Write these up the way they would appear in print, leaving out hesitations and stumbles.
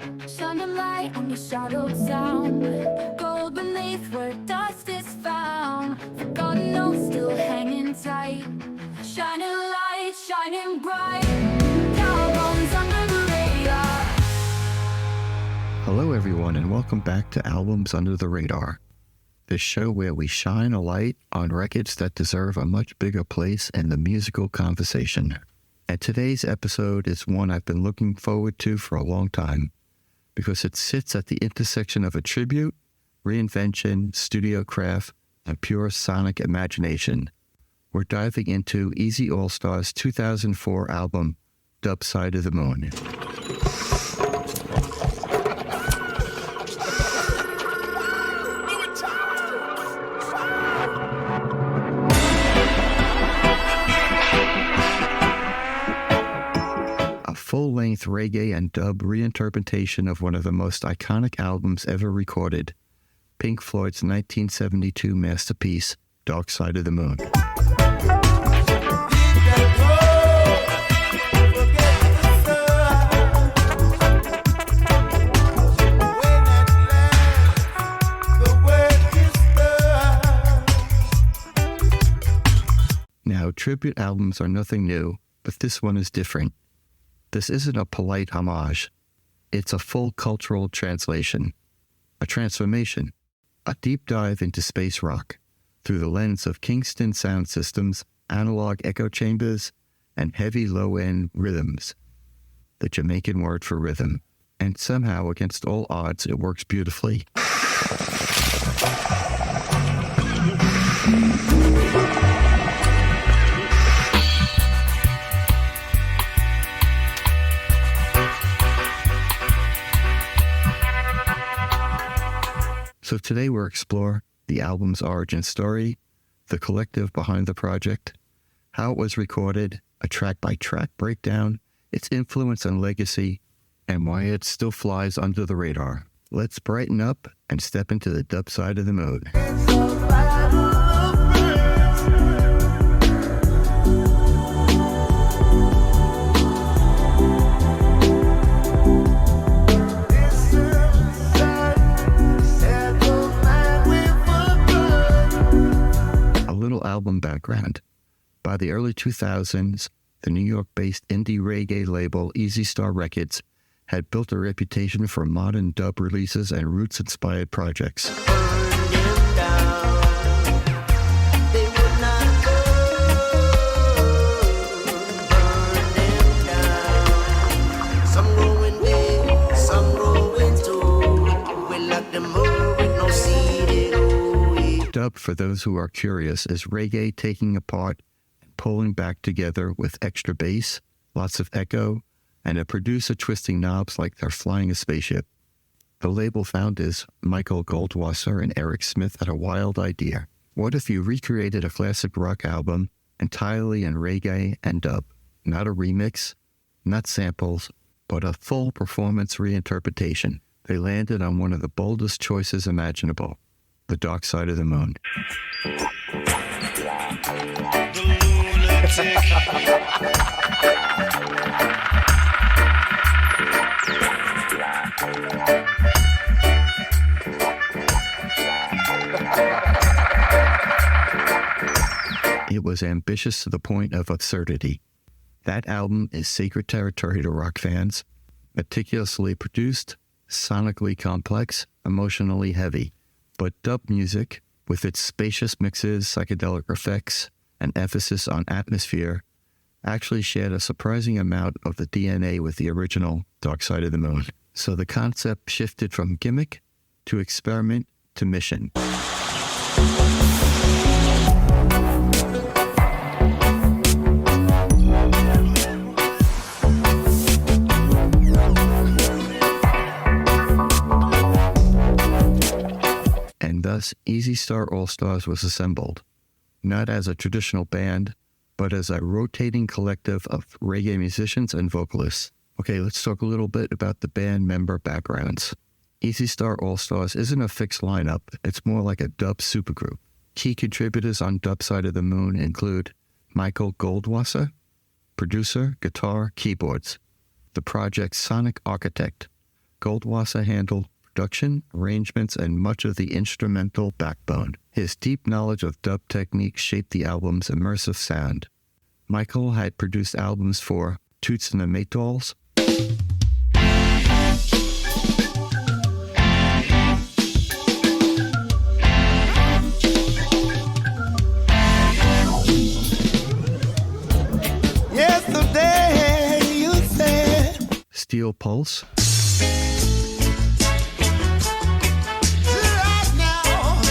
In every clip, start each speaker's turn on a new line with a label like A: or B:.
A: Shine a light on your shadowed sound. Gold beneath where dust is found. Forgotten notes still hanging tight. Shining light, shining bright. Albums under the radar.
B: Hello everyone and welcome back to Albums Under the Radar, the show where we shine a light on records that deserve a much bigger place in the musical conversation. And today's episode is one I've been looking forward to for a long time, because it sits at the intersection of a tribute, reinvention, studio craft, and pure sonic imagination. We're diving into Easy All-Star's 2004 album, Dub Side of the Moon. A full-length reggae and dub reinterpretation of one of the most iconic albums ever recorded, Pink Floyd's 1972 masterpiece, Dark Side of the Moon. Now, tribute albums are nothing new, but this one is different. This isn't a polite homage. It's a full cultural translation, a transformation, a deep dive into space rock through the lens of Kingston sound systems, analog echo chambers, and heavy low-end rhythms, the Jamaican word for rhythm. And somehow, against all odds, it works beautifully. So today we'll explore the album's origin story, the collective behind the project, how it was recorded, a track-by-track breakdown, its influence and legacy, and why it still flies under the radar. Let's brighten up and step into the dub side of the moon. Album background. By the early 2000s, the New York-based indie reggae label Easy Star Records had built a reputation for modern dub releases and roots-inspired projects. Dub, for those who are curious, is reggae taking apart and pulling back together with extra bass, lots of echo, and a producer twisting knobs like they're flying a spaceship. The label founders, Michael Goldwasser and Eric Smith, had a wild idea. What if you recreated a classic rock album entirely in reggae and dub? Not a remix, not samples, but a full performance reinterpretation. They landed on one of the boldest choices imaginable. The Dark Side of the Moon. It was ambitious to the point of absurdity. That album is sacred territory to rock fans, meticulously produced, sonically complex, emotionally heavy. But dub music, with its spacious mixes, psychedelic effects, and emphasis on atmosphere, actually shared a surprising amount of the DNA with the original Dark Side of the Moon. So the concept shifted from gimmick to experiment to mission. Thus, Easy Star All-Stars was assembled, not as a traditional band, but as a rotating collective of reggae musicians and vocalists. Okay, let's talk a little bit about the band member backgrounds. Easy Star All-Stars isn't a fixed lineup, it's more like a dub supergroup. Key contributors on Dub Side of the Moon include Michael Goldwasser, producer, guitar, keyboards. The project's sonic architect, Goldwasser handled production, arrangements, and much of the instrumental backbone. His deep knowledge of dub techniques shaped the album's immersive sound. Michael had produced albums for Toots and the Maytals,
C: Yesterday you said
B: Steel Pulse,
C: right now,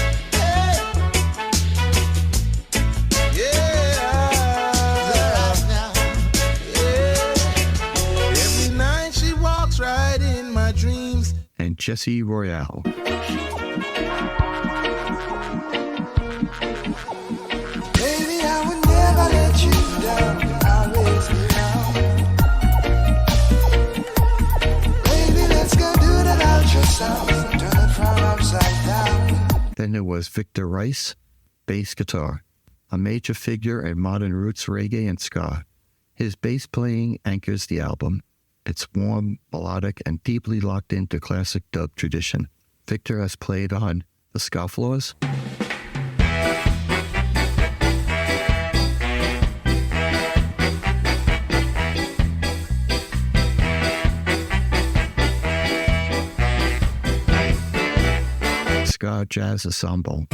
C: right now, every night she walks right in my dreams.
B: and Jesse Royale.
C: Baby, I would never let you down. Always be around. Baby, let's go do that ultrasound. Turn it from upside down.
B: Then there was Victor Rice, bass guitar, a major figure in modern roots reggae and ska. His bass playing anchors the album. It's warm, melodic, and deeply locked into classic dub tradition. Victor has played on The Scofflaws, Ska Jazz Ensemble,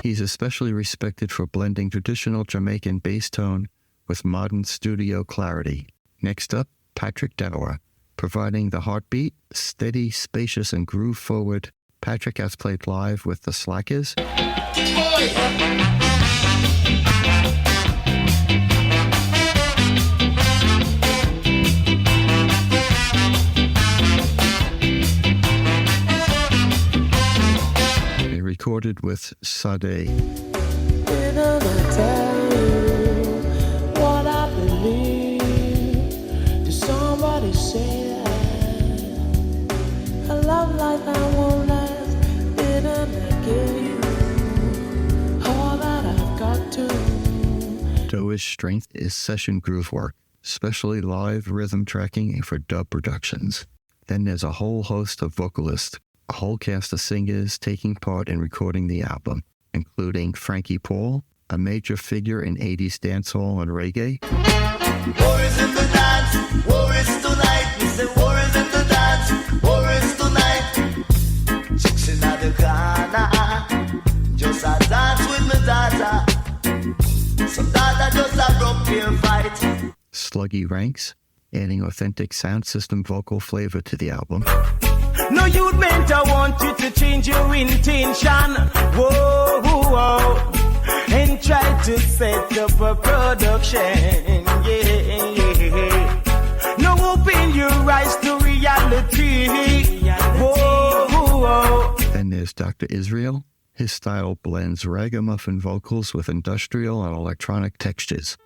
B: He's especially respected for blending traditional Jamaican bass tone with modern studio clarity. Next up, Patrick Dower, providing the heartbeat, steady, spacious, and groove-forward. Patrick has played live with the Slackers, they recorded with Sade.
D: Didn't I tell you what I believe? Did somebody say that a love like that won't last? Didn't I give you all that I've got to?
B: Doer's strength is session groove work, especially live rhythm tracking for dub productions. Then there's a whole host of vocalists, a whole cast of singers taking part in recording the album, including Frankie Paul, a major figure in 80s dancehall and reggae,
E: War is in the dance, war is tonight. We say war is in the dance, war is tonight. Chicks in the corner, just a dance with my daughter. Some daughter just a broke beer fight.
B: Sluggy Ranks, adding authentic sound system vocal flavor to the album,
F: No, you'd meant I want you to change your intention. Whoa, whoa, and try to set up a production. Yeah. No, open your eyes to reality. Whoa, whoa.
B: Then there's Dr. Israel. His style blends ragamuffin vocals with industrial and electronic textures.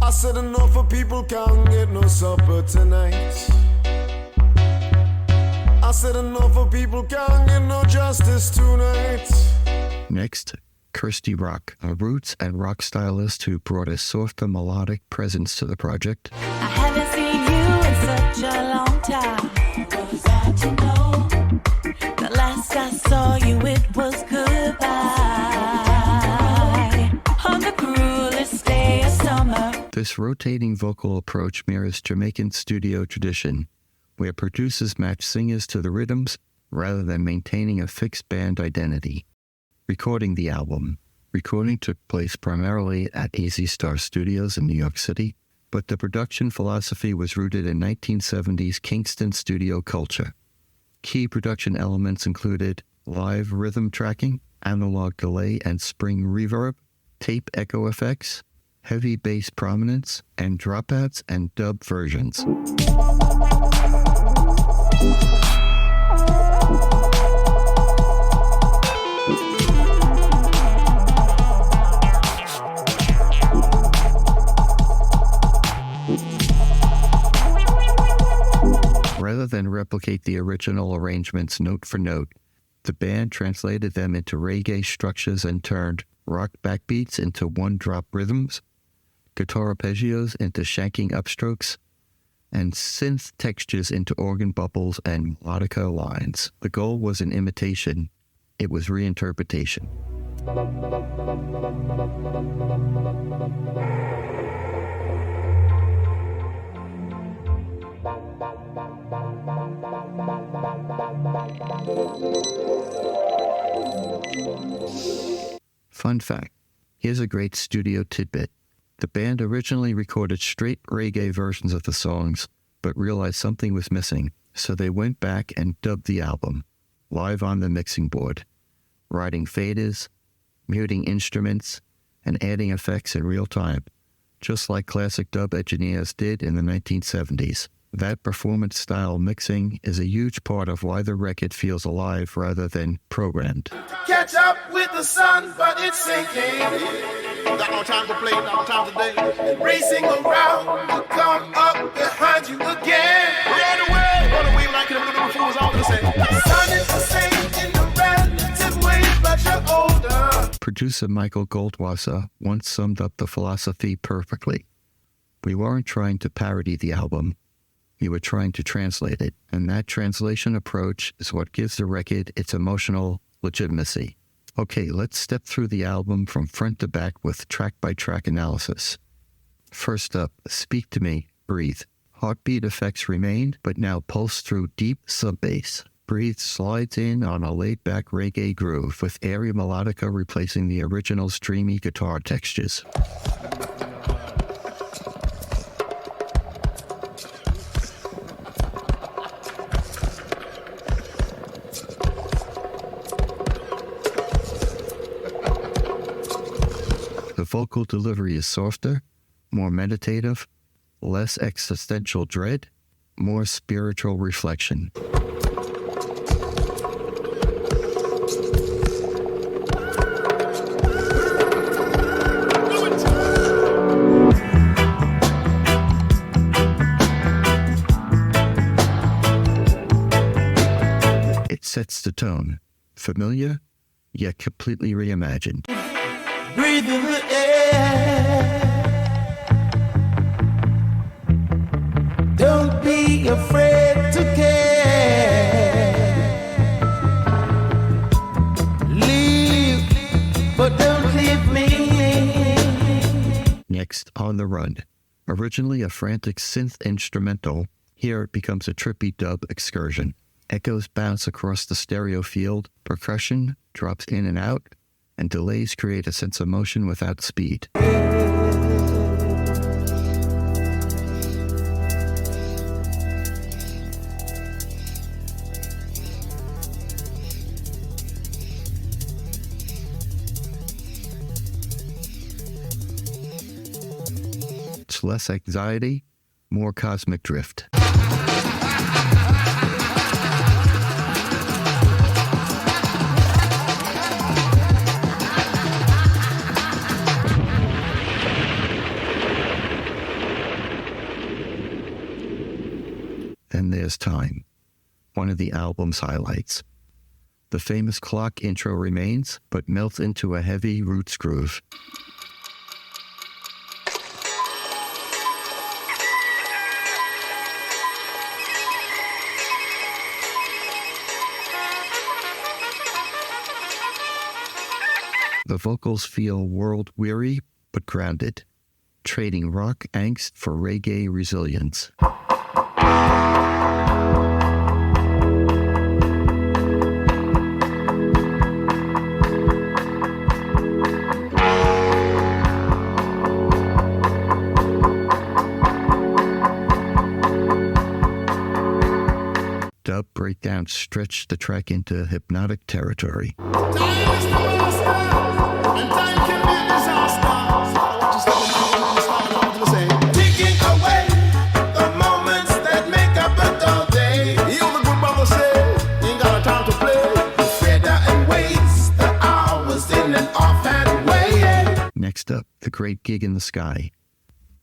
C: I said enough of people can't get no supper tonight. I said enough of people can't get no justice tonight.
B: Next, Kirsty Rock, a roots and rock stylist who brought a softer melodic presence to the project.
A: I haven't seen you in such a long time. Was I to know? The last I saw you, it was goodbye. On the cruelest day of summer.
B: This rotating vocal approach mirrors Jamaican studio tradition, where producers match singers to the rhythms rather than maintaining a fixed band identity. Recording the album. Recording took place primarily at Easy Star Studios in New York City, but the production philosophy was rooted in 1970s Kingston studio culture. Key production elements included live rhythm tracking, analog delay and spring reverb, tape echo effects, heavy bass prominence, and dropouts and dub versions. Rather than replicate the original arrangements note for note, the band translated them into reggae structures and turned rock backbeats into one-drop rhythms, guitar arpeggios into shanking upstrokes, and synth textures into organ bubbles and melodica lines. The goal wasn't imitation, it was reinterpretation. Fun fact, here's a great studio tidbit. The band originally recorded straight reggae versions of the songs, but realized something was missing, so they went back and dubbed the album, live on the mixing board, writing faders, muting instruments, and adding effects in real time, just like classic dub engineers did in the 1970s. That performance-style mixing is a huge part of why the record feels alive rather than programmed.
C: Catch up with the sun, but it's sinking. Got no time to play, got no time today. Racing around to come up behind you again. Run away like them little fools all the same. Sun is the same in the relative ways, but you're older.
B: Producer Michael Goldwasser once summed up the philosophy perfectly. We weren't trying to parody the album. We were trying to translate it, and that translation approach is what gives the record its emotional legitimacy. Okay, let's step through the album from front to back with track-by-track analysis. First up, Speak to Me, Breathe. Heartbeat effects remained, but now pulse through deep sub-bass. Breathe slides in on a laid-back reggae groove, with airy melodica replacing the original's dreamy guitar textures. The vocal delivery is softer, more meditative, less existential dread, more spiritual reflection. It sets the tone, familiar, yet completely reimagined.
F: Breathe in the air. Don't be afraid to care. Leave, but don't leave me.
B: Next, On the Run. Originally a frantic synth instrumental, here it becomes a trippy dub excursion. Echoes bounce across the stereo field, percussion drops in and out, and delays create a sense of motion without speed. It's less anxiety, more cosmic drift. Then there's Time, one of the album's highlights. The famous clock intro remains, but melts into a heavy roots groove. The vocals feel world-weary but grounded, trading rock angst for reggae resilience. Dub breakdowns stretch the track into hypnotic territory.
C: Time is the master, and time can be a disaster. Taking away the moments that make up a dull day. You the good brother say, ain't got a time to play. Feather and waste the hours in an offhand way.
B: Next up, The Great Gig in the Sky.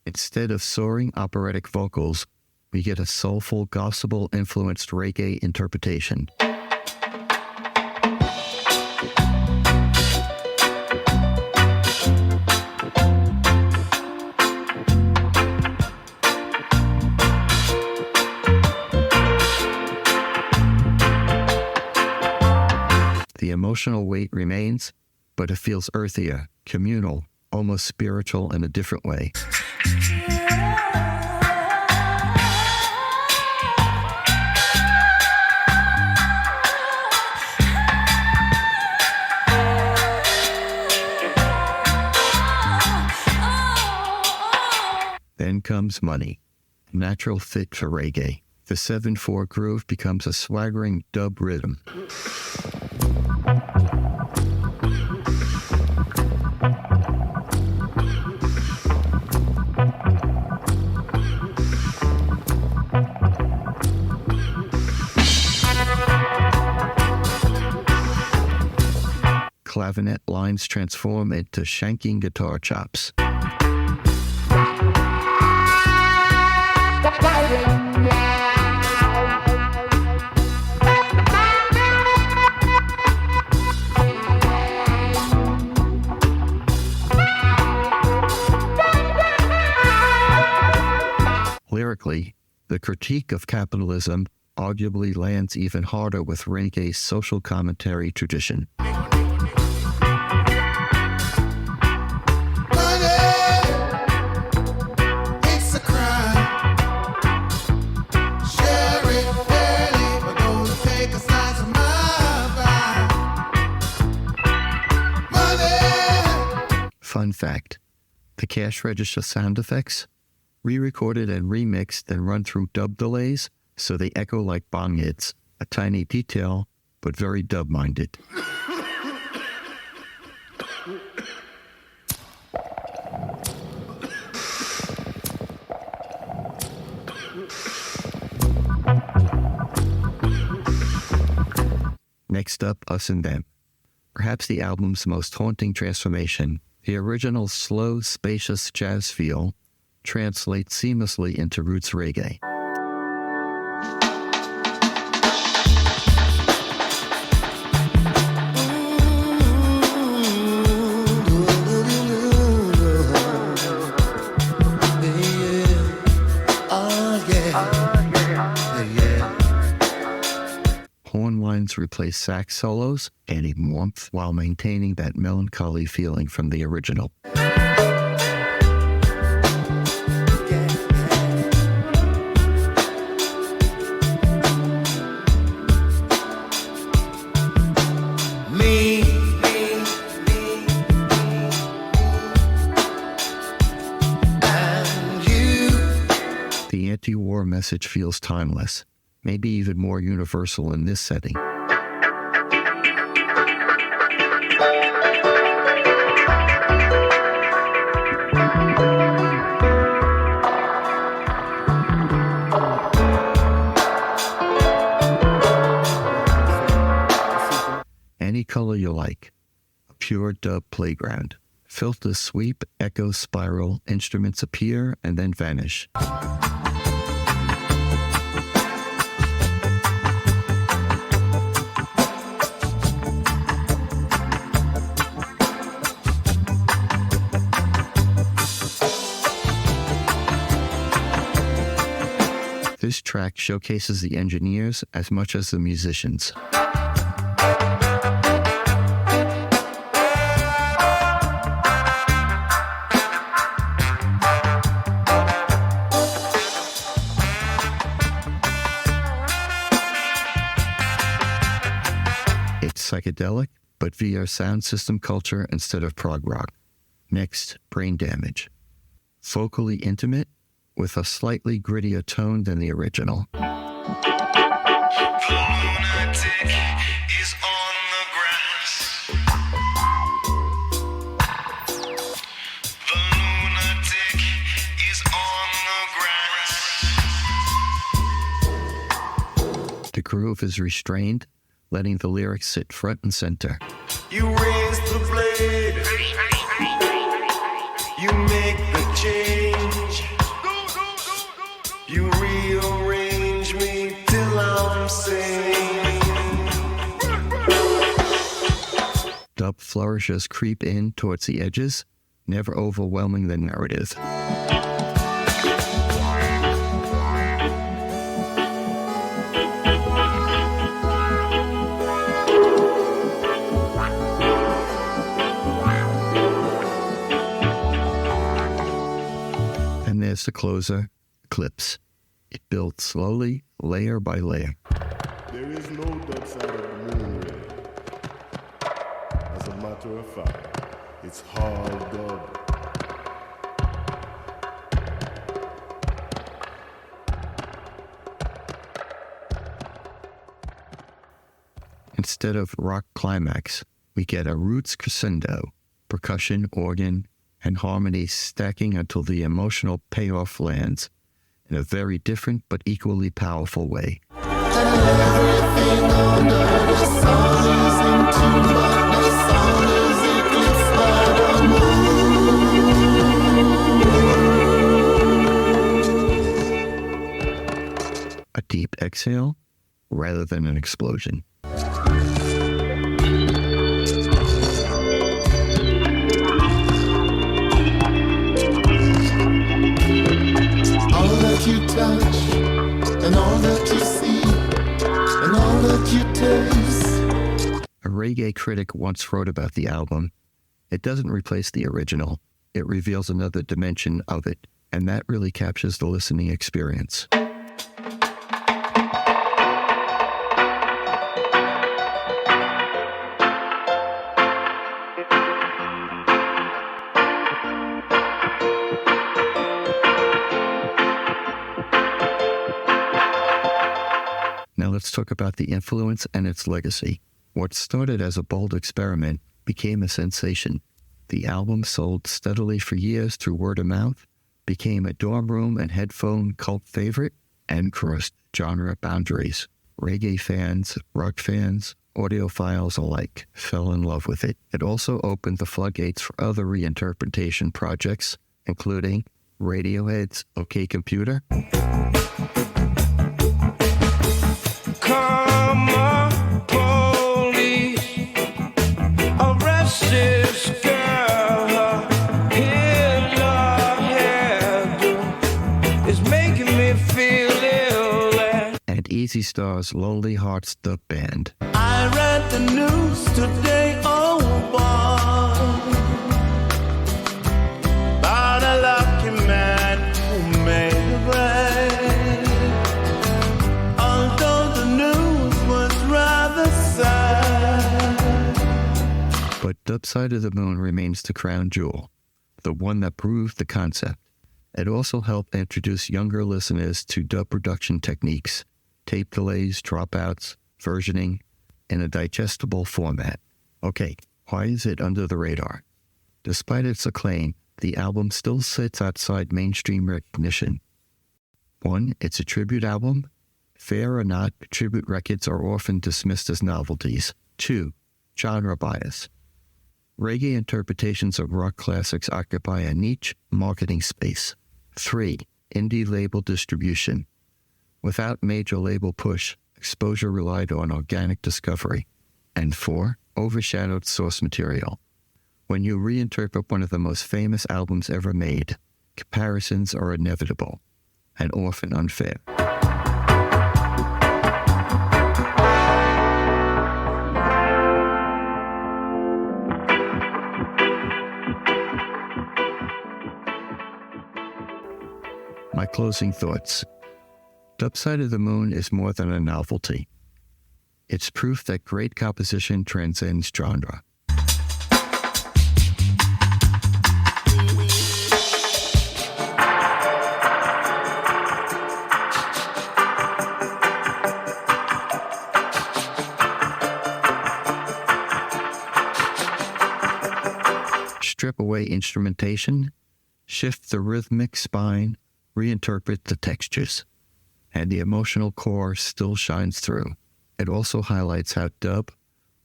B: Instead of soaring operatic vocals, we get a soulful, gospel-influenced reggae interpretation. The emotional weight remains, but it feels earthier, communal, almost spiritual in a different way. Then comes money, a natural fit for reggae. The 7/4 groove becomes a swaggering dub rhythm. Clavinet lines transform into shanking guitar chops. Lyrically, the critique of capitalism arguably lands even harder with reggae's social commentary tradition. Fun fact, the cash register sound effects, re-recorded and remixed and run through dub delays so they echo like bong hits, a tiny detail, but very dub-minded. Next up, Us and Them. Perhaps the album's most haunting transformation, the original slow, spacious jazz feel translates seamlessly into roots reggae. Horn lines replace sax solos, adding warmth while maintaining that melancholy feeling from the original. The anti-war message feels timeless, maybe even more universal in this setting. Any color you like, a pure dub playground. Filters sweep, echoes spiral, instruments appear and then vanish. This track showcases the engineers as much as the musicians. It's psychedelic, but via sound system culture instead of prog rock. Next, Brain Damage. Vocally intimate, with a slightly grittier tone than the original.
E: The lunatic is on the grass. The lunatic is on the grass.
B: The groove is restrained, letting the lyrics sit front and center.
E: You raise the blade. You make the change.
B: dub flourishes creep in towards the edges, never overwhelming the narrative. And there's the closer, Eclipse. It builds slowly, layer by layer.
G: There is no dub side of the moon, Ray. As a matter of fact, it's hard dub.
B: Instead of rock climax, we get a roots crescendo, percussion, organ, and harmony stacking until the emotional payoff lands in a very different but equally powerful way. A deep exhale rather than an explosion.
C: All that you touch, and all that you see, and all that you taste.
B: A reggae critic once wrote about the album, "It doesn't replace the original, it reveals another dimension of it, and that really captures the listening experience." Now let's talk about the influence and its legacy. What started as a bold experiment became a sensation. The album sold steadily for years through word of mouth, became a dorm room and headphone cult favorite, and crossed genre boundaries. Reggae fans, rock fans, audiophiles alike fell in love with it. It also opened the floodgates for other reinterpretation projects, including Radiohead's OK Computer,
F: Come on, police, arrest this girl. Hit her head is making me feel ill.
B: and Easy Star's Lonely Hearts Dub Band.
E: I read the news today, oh boy, about a lucky man who made it rain. Although the news was rather sad.
B: But Dub Side of the Moon remains the crown jewel, the one that proved the concept. It also helped introduce younger listeners to dub production techniques, tape delays, dropouts, versioning, in a digestible format. Okay, why is it under the radar? Despite its acclaim, the album still sits outside mainstream recognition. 1, it's a tribute album. Fair or not, tribute records are often dismissed as novelties. 2, genre bias. Reggae interpretations of rock classics occupy a niche marketing space. 3, indie label distribution. Without major label push, exposure relied on organic discovery. And 4, overshadowed source material. When you reinterpret one of the most famous albums ever made, comparisons are inevitable and often unfair. My closing thoughts. Dub Side of the Moon is more than a novelty. It's proof that great composition transcends genre. Strip away instrumentation, shift the rhythmic spine, reinterpret the textures, and the emotional core still shines through. It also highlights how dub,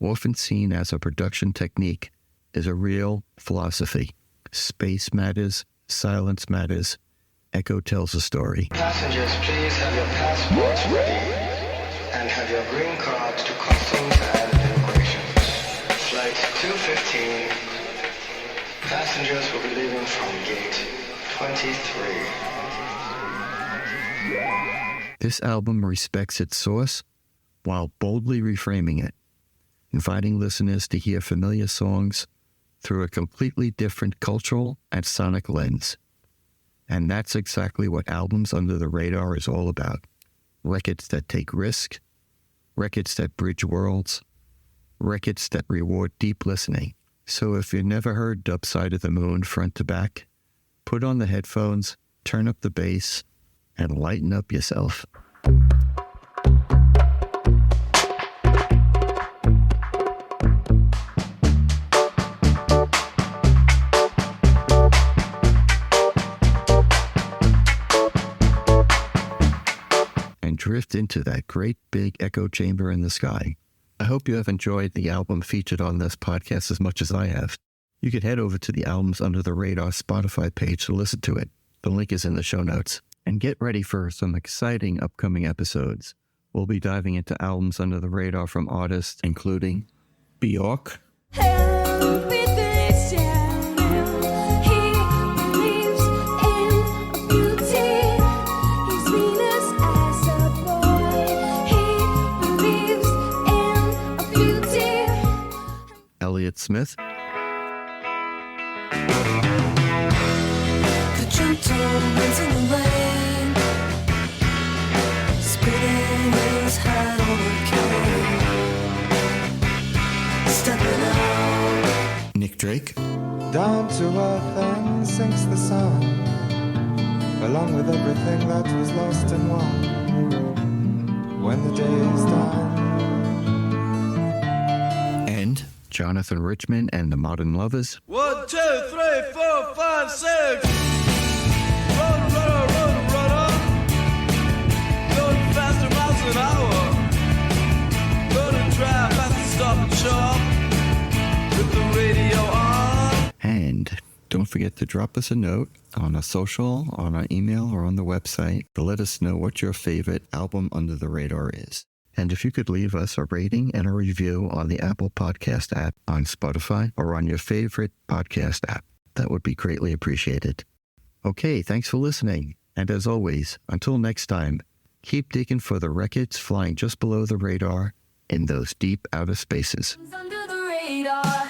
B: often seen as a production technique, is a real philosophy. Space matters, silence matters, echo tells a story.
H: Passengers, please have your passports ready and have your green cards to customs and immigration. Flight flight 215. Passengers will be leaving from gate 23.
B: This album respects its source while boldly reframing it, inviting listeners to hear familiar songs through a completely different cultural and sonic lens. And that's exactly what Albums Under the Radar is all about. Records that take risk, records that bridge worlds, records that reward deep listening. So if you've never heard Dub Side of the Moon front to back, put on the headphones, turn up the bass, and lighten up yourself. And drift into that great big echo chamber in the sky. I hope you have enjoyed the album featured on this podcast as much as I have. You could head over to the Albums Under the Radar Spotify page to listen to it. The link is in the show notes. And get ready for some exciting upcoming episodes. We'll be diving into albums under the radar from artists including Bjork,
A: Everything's changing. He believes in beauty. He's Venus as a boy. He believes in beauty.
B: Elliott Smith,
A: The gentle winds in the rain, spitting his hat on a cane, stepping out.
B: Nick Drake,
I: Down to earth then sinks the sun, along with everything that was lost and won. When the day is done,
B: and Jonathan Richman and the Modern Lovers,
F: 1, 2, 3, 4, 5, 6. Run, run, run, run. Going faster miles an hour. Gonna drive faster, stop and shop. With the radio on.
B: and don't forget to drop us a note on a social, on our email, or on the website to let us know what your favorite album under the radar is. And if you could leave us a rating and a review on the Apple Podcast app, on Spotify, or on your favorite podcast app, that would be greatly appreciated. Okay, thanks for listening. And as always, until next time, keep digging for the records flying just below the radar in those deep outer spaces.
A: Under the radar.